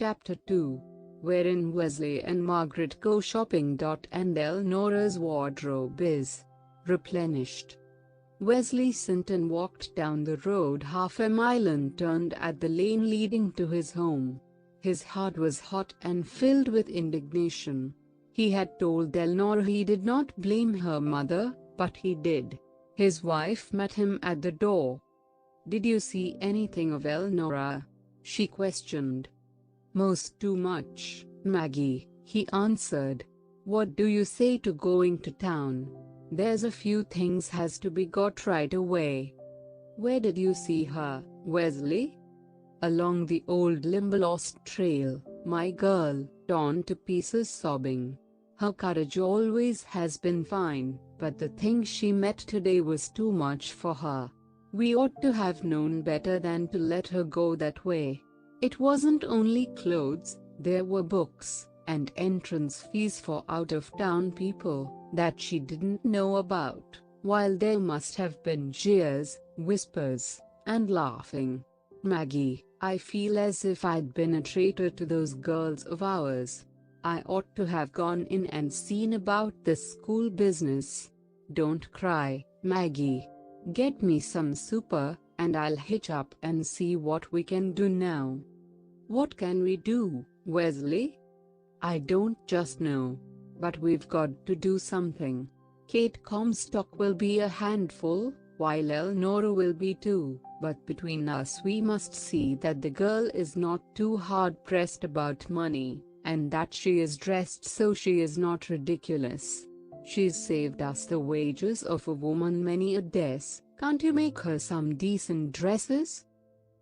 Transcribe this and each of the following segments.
Chapter 2, wherein Wesley and Margaret go shopping. And Elnora's wardrobe is replenished. Wesley Sinton walked down the road half a mile and turned at the lane leading to his home. His heart was hot and filled with indignation. He had told Elnora he did not blame her mother, but he did. His wife met him at the door. "Did you see anything of Elnora?" she questioned. "Most too much, Maggie," he answered. "What do you say to going to town? There's a few things has to be got right away." "Where did you see her, Wesley?" "Along the old Limberlost trail, my girl, torn to pieces sobbing. Her courage always has been fine, but the thing she met today was too much for her. We ought to have known better than to let her go that way. It wasn't only clothes, there were books, and entrance fees for out-of-town people, that she didn't know about, while there must have been jeers, whispers, and laughing. Maggie, I feel as if I'd been a traitor to those girls of ours. I ought to have gone in and seen about this school business. Don't cry, Maggie. Get me some supper, and I'll hitch up and see what we can do now." "What can we do, Wesley?" "I don't just know. But we've got to do something. Kate Comstock will be a handful, while Elnora will be too, but between us we must see that the girl is not too hard-pressed about money, and that she is dressed so she is not ridiculous. She's saved us the wages of a woman many a days. Can't you make her some decent dresses?"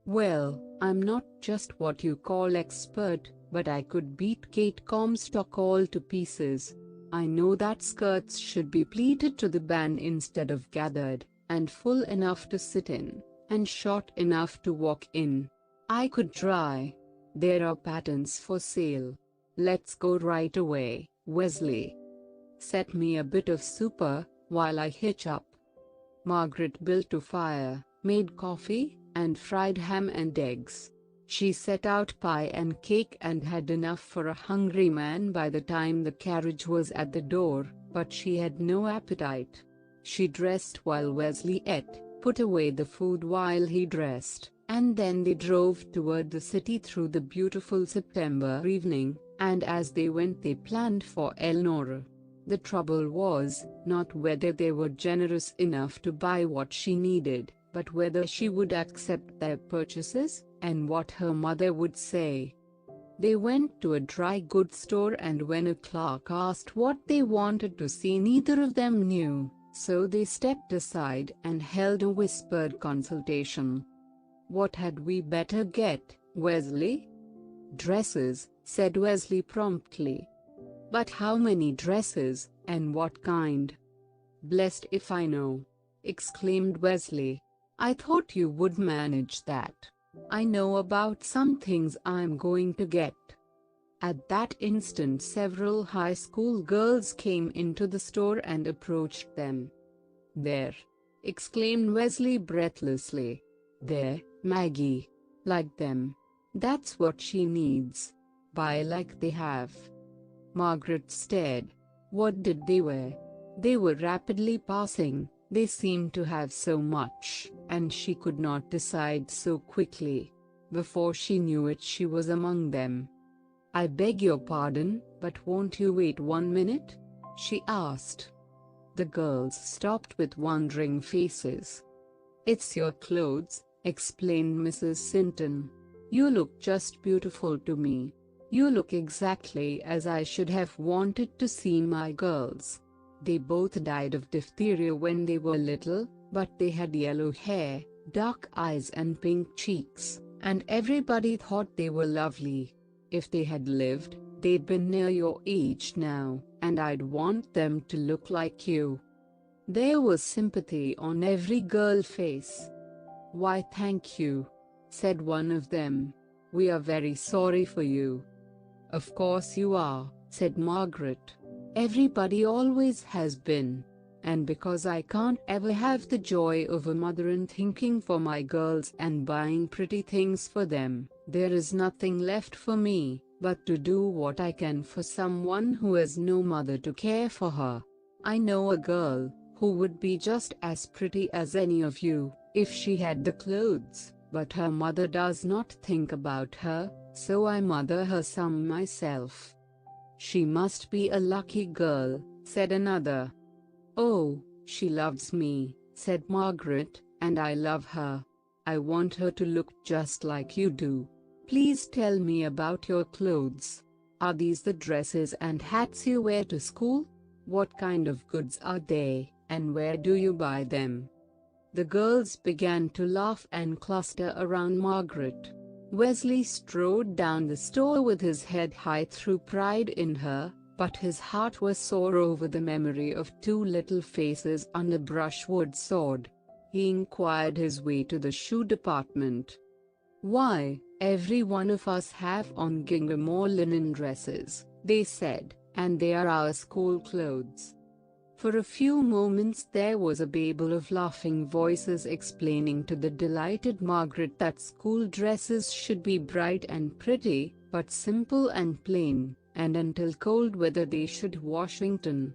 "Well, I'm not just what you call expert, but I could beat Kate Comstock all to pieces. I know that skirts should be pleated to the band instead of gathered, and full enough to sit in, and short enough to walk in. I could try. There are patterns for sale. Let's go right away, Wesley. Set me a bit of supper, while I hitch up." Margaret built a fire, made coffee, and fried ham and eggs. She set out pie and cake and had enough for a hungry man by the time the carriage was at the door, but she had no appetite. She dressed while Wesley ate, put away the food while he dressed, and then they drove toward the city through the beautiful September evening, and as they went they planned for Elnora. The trouble was, not whether they were generous enough to buy what she needed, but whether she would accept their purchases, and what her mother would say. They went to a dry goods store, and when a clerk asked what they wanted to see, neither of them knew, so they stepped aside and held a whispered consultation. "What had we better get, Wesley?" "Dresses," said Wesley promptly. "But how many dresses, and what kind?" "Blessed if I know!" exclaimed Wesley. "I thought you would manage that. I know about some things I'm going to get." At that instant several high school girls came into the store and approached them. "There!" exclaimed Wesley breathlessly. "There, Maggie. Like them. That's what she needs. Buy like they have." Margaret stared. What did they wear? They were rapidly passing. They seemed to have so much, and she could not decide so quickly. Before she knew it, she was among them. "I beg your pardon, but won't you wait 1 minute?" she asked. The girls stopped with wondering faces. "It's your clothes," explained Mrs. Sinton. "You look just beautiful to me. You look exactly as I should have wanted to see my girls. They both died of diphtheria when they were little, but they had yellow hair, dark eyes and pink cheeks, and everybody thought they were lovely. If they had lived, they'd been near your age now, and I'd want them to look like you." There was sympathy on every girl face. "Why, thank you," said one of them. "We are very sorry for you." "Of course you are," said Margaret. "Everybody always has been. And because I can't ever have the joy of a mother in thinking for my girls and buying pretty things for them, There is nothing left for me but to do what I can for someone who has no mother to care for her. I know a girl who would be just as pretty as any of you if she had the clothes, but her mother does not think about her, so I mother her some myself." "She must be a lucky girl," said another. "Oh, she loves me," said Margaret, "and I love her. I want her to look just like you do. Please tell me about your clothes. Are these the dresses and hats you wear to school? What kind of goods are they, and where do you buy them?" The girls began to laugh and cluster around Margaret. Wesley strode down the store with his head high through pride in her, but his heart was sore over the memory of two little faces under brushwood sword. He inquired his way to the shoe department. "Why, every one of us have on gingham or linen dresses," they said, "and they are our school clothes." For a few moments there was a babel of laughing voices explaining to the delighted Margaret that school dresses should be bright and pretty, but simple and plain, and until cold weather they should Washington.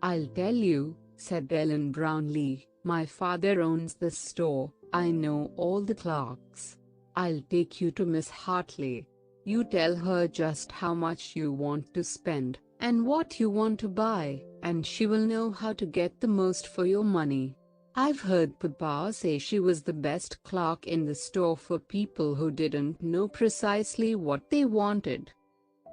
"I'll tell you," said Ellen Brownlee, "my father owns the store. I know all the clerks. I'll take you to Miss Hartley. You tell her just how much you want to spend, and what you want to buy, and she will know how to get the most for your money. I've heard Papa say she was the best clerk in the store for people who didn't know precisely what they wanted."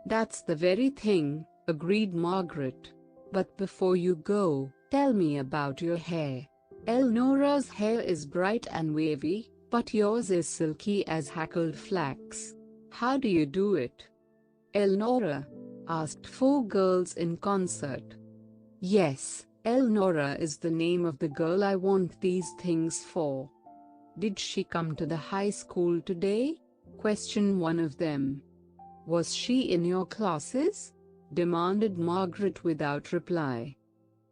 "That's the very thing," agreed Margaret. "But before you go, tell me about your hair. Elnora's hair is bright and wavy, but yours is silky as hackled flax. How do you do it?" "Elnora?" asked four girls in concert. "Yes, Elnora is the name of the girl I want these things for." "Did she come to the high school today?" questioned one of them. "Was she in your classes?" demanded Margaret without reply.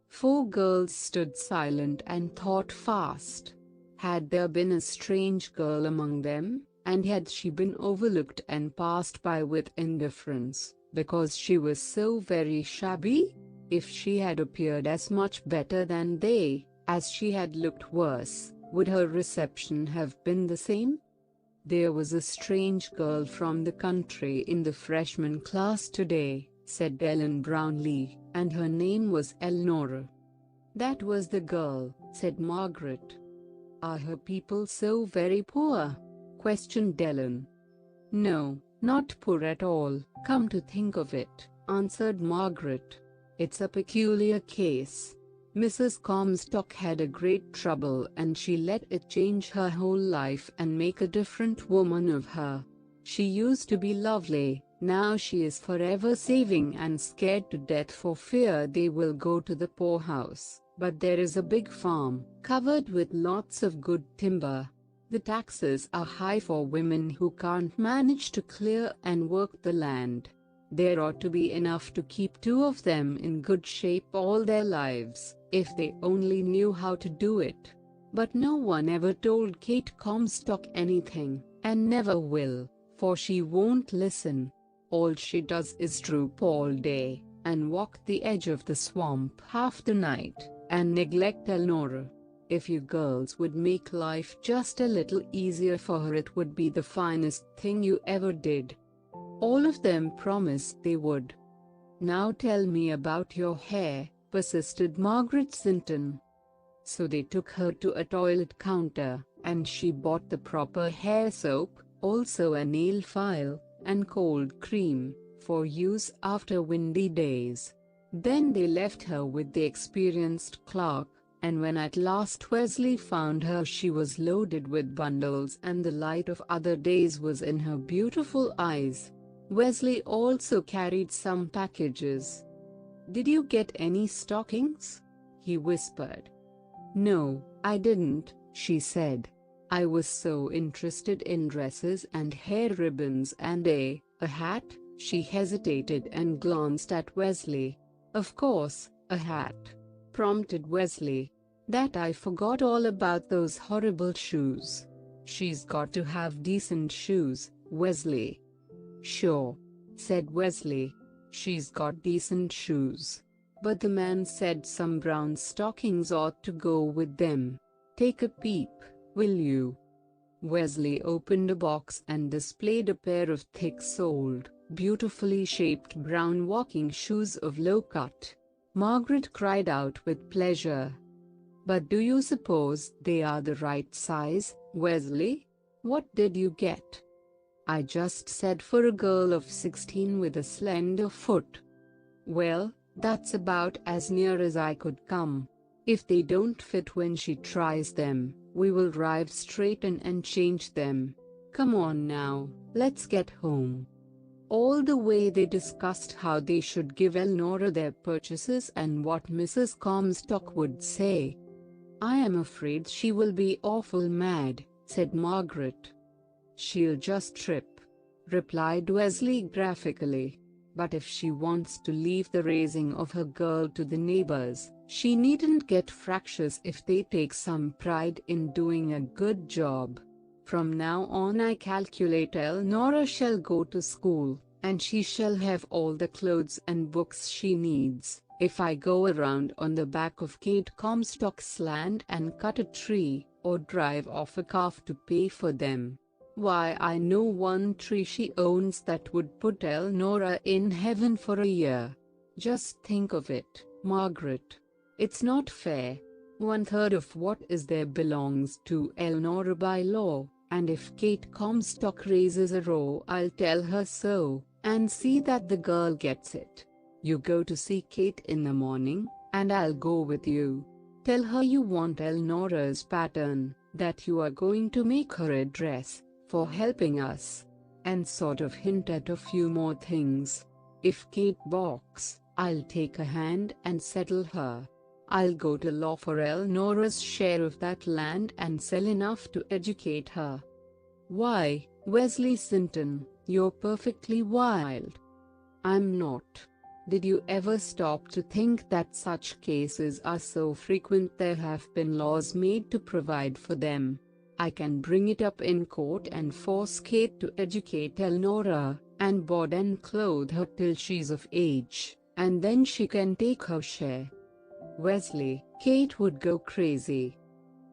Four girls stood silent and thought fast. Had there been a strange girl among them, and had she been overlooked and passed by with indifference, because she was so very shabby? If she had appeared as much better than they, as she had looked worse, would her reception have been the same? "There was a strange girl from the country in the freshman class today," said Ellen Brownlee, "and her name was Elnora." "That was the girl," said Margaret. "Are her people so very poor?" questioned Ellen. "No, not poor at all, come to think of it," answered Margaret. "It's a peculiar case. Mrs. Comstock had a great trouble and she let it change her whole life and make a different woman of her. She used to be lovely, now she is forever saving and scared to death for fear they will go to the poorhouse. But there is a big farm, covered with lots of good timber. The taxes are high for women who can't manage to clear and work the land. There ought to be enough to keep two of them in good shape all their lives, if they only knew how to do it. But no one ever told Kate Comstock anything, and never will, for she won't listen. All she does is droop all day, and walk the edge of the swamp half the night, and neglect Elnora. If you girls would make life just a little easier for her, it would be the finest thing you ever did." All of them promised they would. "Now tell me about your hair," persisted Margaret Sinton. So they took her to a toilet counter, and she bought the proper hair soap, also a nail file, and cold cream, for use after windy days. Then they left her with the experienced clerk, and when at last Wesley found her, she was loaded with bundles and the light of other days was in her beautiful eyes. Wesley also carried some packages. "Did you get any stockings?" he whispered. "No, I didn't," she said. "I was so interested in dresses and hair ribbons and a hat." She hesitated and glanced at Wesley. "Of course, a hat," prompted Wesley. "That I forgot all about those horrible shoes. She's got to have decent shoes, Wesley. Sure, said Wesley. She's got decent shoes. But the man said some brown stockings ought to go with them. Take a peep, will you? Wesley opened a box and displayed a pair of thick-soled, beautifully shaped brown walking shoes of low cut. Margaret cried out with pleasure. But do you suppose they are the right size, Wesley? What did you get? I just said for a girl of 16 with a slender foot. Well, that's about as near as I could come. If they don't fit when she tries them, we will drive straight in and change them. Come on now, let's get home. All the way they discussed how they should give Elnora their purchases and what Mrs. Comstock would say. I am afraid she will be awful mad, said Margaret. She'll just trip, replied Wesley graphically. But if she wants to leave the raising of her girl to the neighbors, she needn't get fractious if they take some pride in doing a good job. From now on I calculate Elnora shall go to school, and she shall have all the clothes and books she needs. If I go around on the back of Kate Comstock's land and cut a tree, or drive off a calf to pay for them, why I know one tree she owns that would put Elnora in heaven for a year. Just think of it, Margaret. It's not fair. 1/3 of what is there belongs to Elnora by law, and if Kate Comstock raises a row I'll tell her so, and see that the girl gets it. You go to see Kate in the morning, and I'll go with you. Tell her you want Elnora's pattern, that you are going to make her a dress, for helping us, and sort of hint at a few more things. If Kate balks, I'll take a hand and settle her. I'll go to law for Elnora's share of that land and sell enough to educate her. Why, Wesley Sinton, you're perfectly wild. I'm not. Did you ever stop to think that such cases are so frequent there have been laws made to provide for them? I can bring it up in court and force Kate to educate Elnora, and board and clothe her till she's of age, and then she can take her share. Wesley, Kate would go crazy.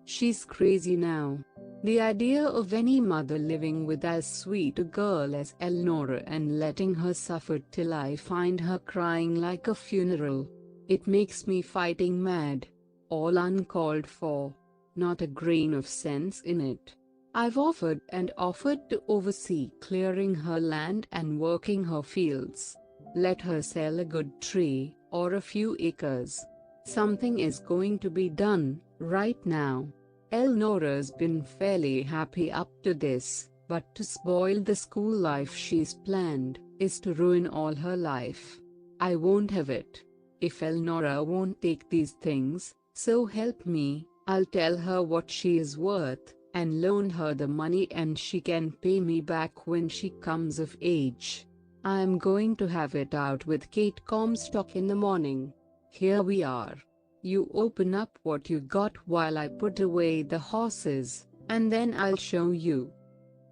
She's crazy now. The idea of any mother living with as sweet a girl as Elnora and letting her suffer till I find her crying like a funeral. It makes me fighting mad. All uncalled for. Not a grain of sense in it. I've offered and offered to oversee clearing her land and working her fields. Let her sell a good tree, or a few acres. Something is going to be done, right now. Elnora's been fairly happy up to this, but to spoil the school life she's planned, is to ruin all her life. I won't have it. If Elnora won't take these things, so help me, I'll tell her what she is worth, and loan her the money and she can pay me back when she comes of age. I'm going to have it out with Kate Comstock in the morning. Here we are. You open up what you got while I put away the horses, and then I'll show you.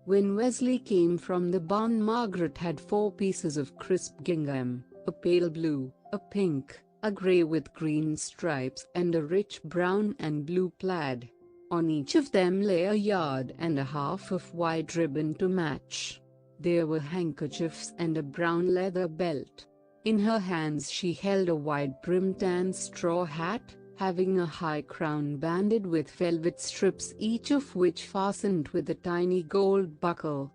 When Wesley came from the barn, Margaret had 4 pieces of crisp gingham, a pale blue, a pink, a grey with green stripes and a rich brown and blue plaid. On each of them lay a yard and a half of white ribbon to match. There were handkerchiefs and a brown leather belt. In her hands she held a wide-brimmed tan straw hat, having a high crown banded with velvet strips, each of which fastened with a tiny gold buckle.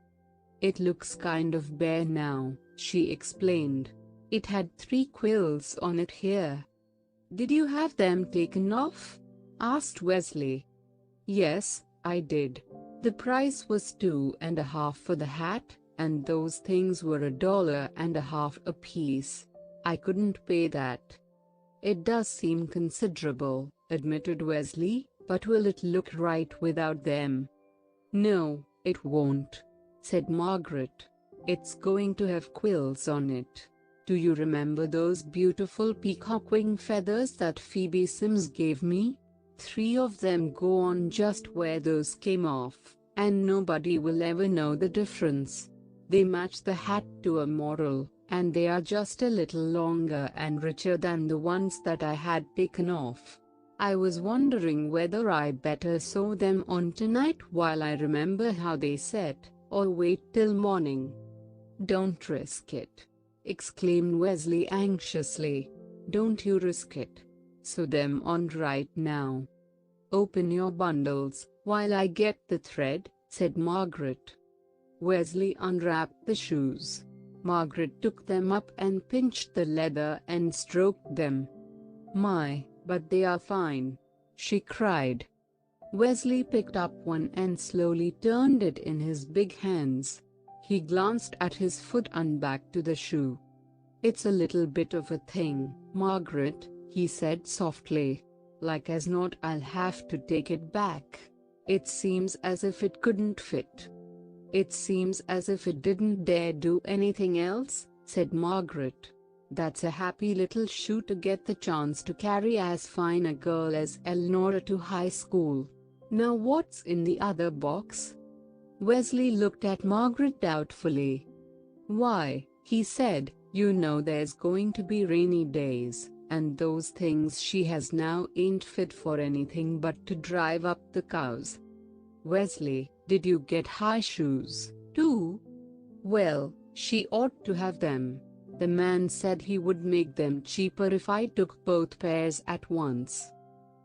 It looks kind of bare now, she explained. It had 3 quills on it here. Did you have them taken off? Asked Wesley. Yes, I did. The price was $2.50 for the hat, and those things were $1.50 apiece. I couldn't pay that. It does seem considerable, admitted Wesley, but will it look right without them? No, it won't, said Margaret. It's going to have quills on it. Do you remember those beautiful peacock wing feathers that Phoebe Sims gave me? 3 of them go on just where those came off, and nobody will ever know the difference. They match the hat to a moral, and they are just a little longer and richer than the ones that I had taken off. I was wondering whether I better sew them on tonight while I remember how they set, or wait till morning." "Don't risk it," exclaimed Wesley anxiously. "Don't you risk it. Sew them on right now." "Open your bundles, while I get the thread," said Margaret. Wesley unwrapped the shoes. Margaret took them up and pinched the leather and stroked them. "My, but they are fine!" she cried. Wesley picked up one and slowly turned it in his big hands. He glanced at his foot and back to the shoe. "It's a little bit of a thing, Margaret," he said softly. "Like as not I'll have to take it back. It seems as if it couldn't fit." "It seems as if it didn't dare do anything else," said Margaret. "That's a happy little shoe to get the chance to carry as fine a girl as Elnora to high school. Now what's in the other box?" Wesley looked at Margaret doubtfully. "Why," he said, "you know there's going to be rainy days, and those things she has now ain't fit for anything but to drive up the cows." "Wesley, did you get high shoes, too?" "Well, she ought to have them. The man said he would make them cheaper if I took both pairs at once."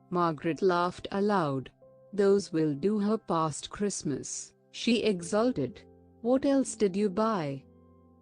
Margaret laughed aloud. "Those will do her past Christmas," she exulted. "What else did you buy?"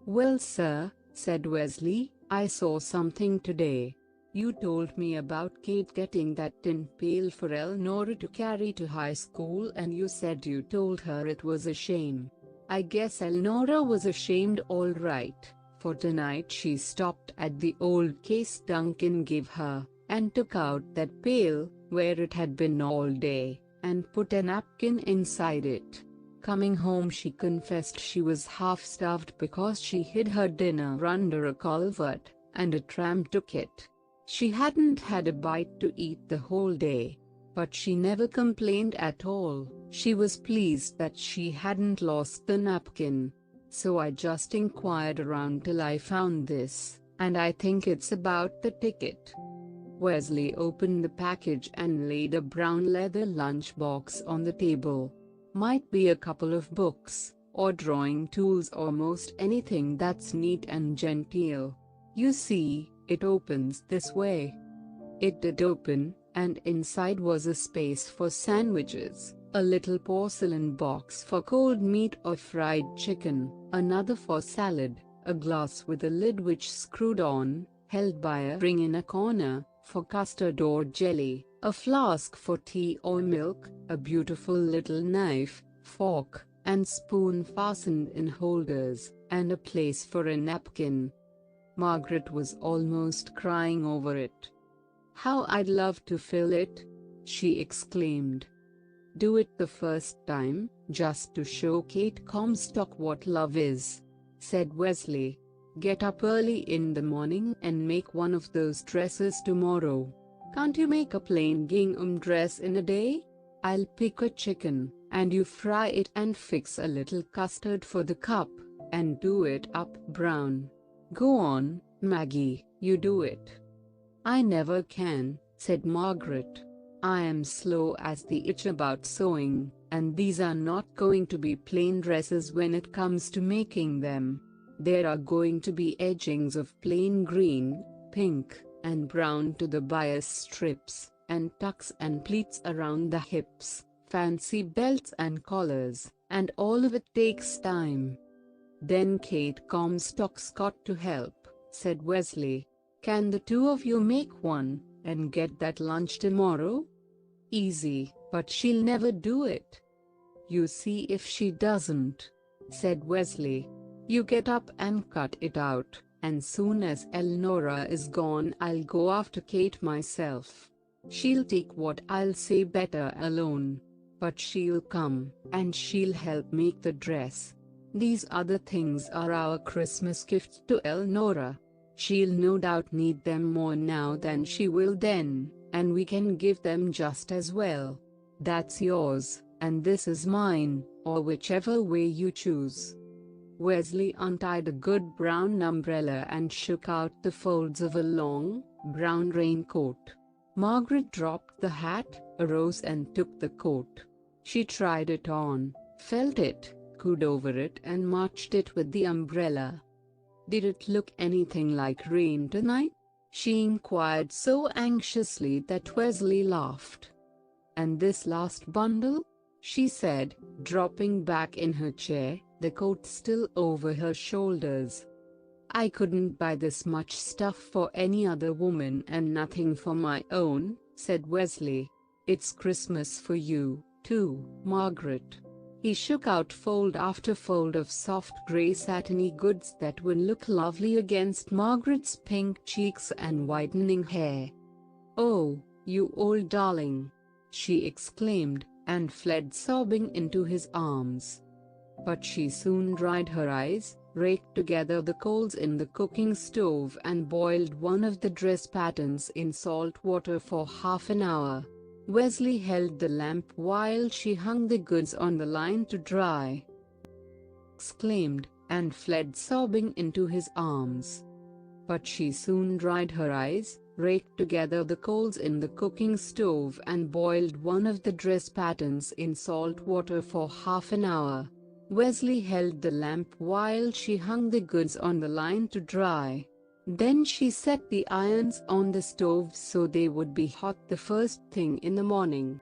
"Well, sir," said Wesley, "I saw something today. You told me about Kate getting that tin pail for Elnora to carry to high school, and you said you told her it was a shame. I guess Elnora was ashamed all right, for tonight she stopped at the old case Duncan gave her, and took out that pail, where it had been all day, and put a napkin inside it. Coming home she confessed she was half-starved because she hid her dinner under a culvert, and a tram took it. She hadn't had a bite to eat the whole day. But she never complained at all. She was pleased that she hadn't lost the napkin. So I just inquired around till I found this, and I think it's about the ticket." Wesley opened the package and laid a brown leather lunchbox on the table. "Might be a couple of books, or drawing tools, or most anything that's neat and genteel. You see, it opens this way." It did open, and inside was a space for sandwiches, a little porcelain box for cold meat or fried chicken, another for salad, a glass with a lid which screwed on, held by a ring in a corner, for custard or jelly, a flask for tea or milk, a beautiful little knife, fork, and spoon fastened in holders, and a place for a napkin. Margaret was almost crying over it. "How I'd love to fill it!" she exclaimed. "Do it the first time, just to show Kate Comstock what love is," said Wesley. "Get up early in the morning and make one of those dresses tomorrow. Can't you make a plain gingham dress in a day? I'll pick a chicken, and you fry it and fix a little custard for the cup, and do it up brown. Go on, Maggie, you do it." "I never can," said Margaret. "I am slow as the itch about sewing, and these are not going to be plain dresses when it comes to making them. There are going to be edgings of plain green, pink, and brown to the bias strips, and tucks and pleats around the hips, fancy belts and collars, and all of it takes time." "Then Kate Comstock's got to help," said Wesley. "Can the two of you make one, and get that lunch tomorrow?" "Easy, but she'll never do it." "You see if she doesn't," said Wesley. "You get up and cut it out, and soon as Elnora is gone I'll go after Kate myself. She'll take what I'll say better alone. But she'll come, and she'll help make the dress. These other things are our Christmas gift to Elnora. She'll no doubt need them more now than she will then, and we can give them just as well. That's yours, and this is mine, or whichever way you choose." Wesley untied a good brown umbrella and shook out the folds of a long, brown raincoat. Margaret dropped the hat, arose and took the coat. She tried it on, felt it, cooed over it and matched it with the umbrella. "Did it look anything like rain tonight?" she inquired so anxiously that Wesley laughed. "And this last bundle?" she said, dropping back in her chair, the coat still over her shoulders. "I couldn't buy this much stuff for any other woman and nothing for my own," said Wesley. "It's Christmas for you, too, Margaret." He shook out fold after fold of soft grey satiny goods that would look lovely against Margaret's pink cheeks and whitening hair. "Oh, you old darling!" she exclaimed, and fled sobbing into his arms. But she soon dried her eyes, raked together the coals in the cooking stove and boiled one of the dress patterns in salt water for half an hour. Wesley held the lamp while she hung the goods on the line to dry, exclaimed, and fled sobbing into his arms. But she soon dried her eyes, raked together the coals in the cooking stove and boiled one of the dress patterns in salt water for half an hour. Wesley held the lamp while she hung the goods on the line to dry. Then she set the irons on the stove so they would be hot the first thing in the morning.